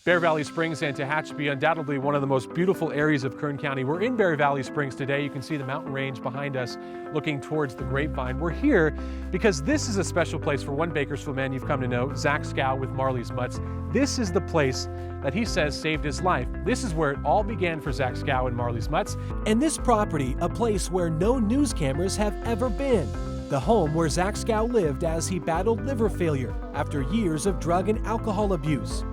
Bear Valley Springs and Tehachapi, undoubtedly one of the most beautiful areas of Kern County. We're in Bear Valley Springs today. You can see the mountain range behind us looking towards the grapevine. We're here because this is a special place for one Bakersfield man you've come to know, Zach Scow with Marley's Mutts. This is the place that he says saved his life. This is where it all began for Zach Scow and Marley's Mutts. And this property, a place where no news cameras have ever been. The home where Zach Scow lived as he battled liver failure after years of drug and alcohol abuse.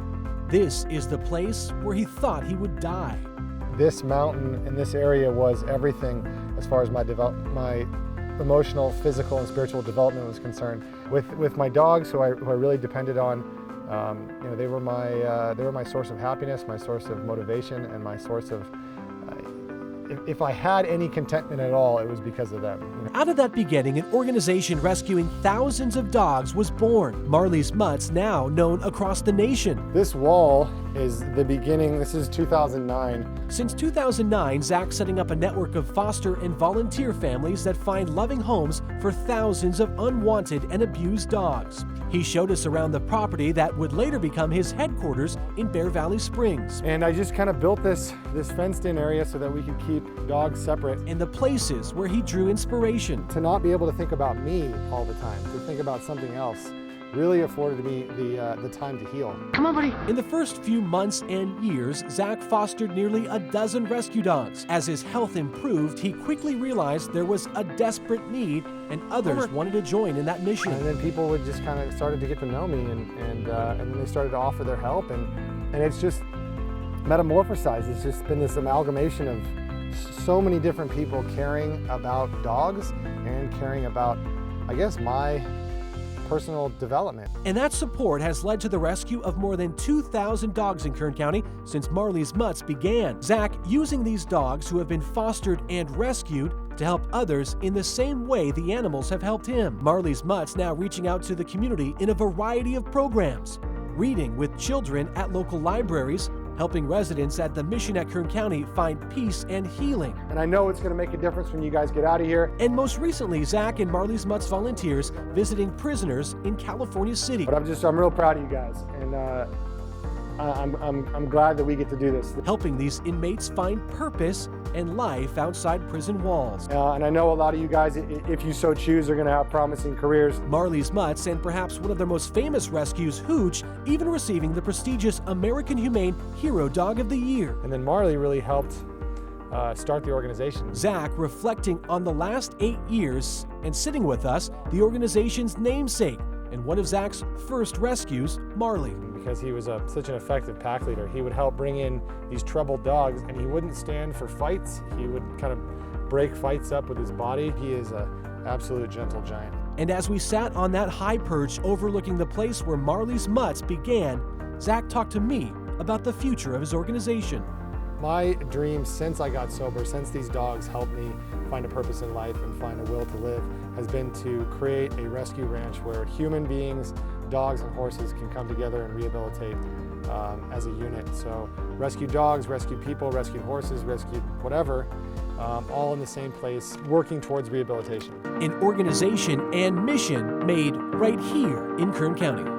This is the place where he thought he would die. This mountain in this area was everything as far as my emotional, physical, and spiritual development was concerned. With my dogs, who I really depended on, they were my source of happiness, my source of motivation, and my source of. If I had any contentment at all, it was because of them. Out of that beginning, an organization rescuing thousands of dogs was born. Marley's Mutts, now known across the nation. This wall is the beginning. This is 2009. Since 2009, Zach's setting up a network of foster and volunteer families that find loving homes for thousands of unwanted and abused dogs. He showed us around the property that would later become his headquarters in Bear Valley Springs. And I just kind of built this fenced-in area so that we could keep dogs separate. And the places where he drew inspiration. To not be able to think about me all the time, to think about something else, really afforded me the time to heal. Come on, buddy. In the first few months and years, Zach fostered nearly a dozen rescue dogs. As his health improved, he quickly realized there was a desperate need, and others wanted to join in that mission. And then people would just kind of started to get to know me, and then they started to offer their help, and it's just metamorphosized. It's just been this amalgamation of so many different people caring about dogs and caring about, I guess, my personal development. And that support has led to the rescue of more than 2,000 dogs in Kern County since Marley's Mutts began. Zach using these dogs who have been fostered and rescued to help others in the same way the animals have helped him. Marley's Mutts now reaching out to the community in a variety of programs. Reading with children at local libraries, helping residents at the mission at Kern County find peace and healing. And I know it's going to make a difference when you guys get out of here. And most recently, Zach and Marley's Mutts volunteers visiting prisoners in California City. But I'm real proud of you guys, and I'm glad that we get to do this. Helping these inmates find purpose and life outside prison walls. And I know a lot of you guys, if you so choose, are going to have promising careers. Marley's Mutts, and perhaps one of their most famous rescues, Hooch, even receiving the prestigious American Humane Hero Dog of the Year. And then Marley really helped start the organization. Zach reflecting on the last 8 years and sitting with us, the organization's namesake, and one of Zach's first rescues, Marley. Because he was such an effective pack leader. He would help bring in these troubled dogs, and he wouldn't stand for fights. He would kind of break fights up with his body. He is an absolute gentle giant. And as we sat on that high perch overlooking the place where Marley's Mutts began, Zach talked to me about the future of his organization. My dream since I got sober, since these dogs helped me find a purpose in life and find a will to live, has been to create a rescue ranch where human beings, dogs and horses can come together and rehabilitate as a unit. So rescue dogs, rescue people, rescue horses, rescue whatever, all in the same place, working towards rehabilitation. An organization and mission made right here in Kern County.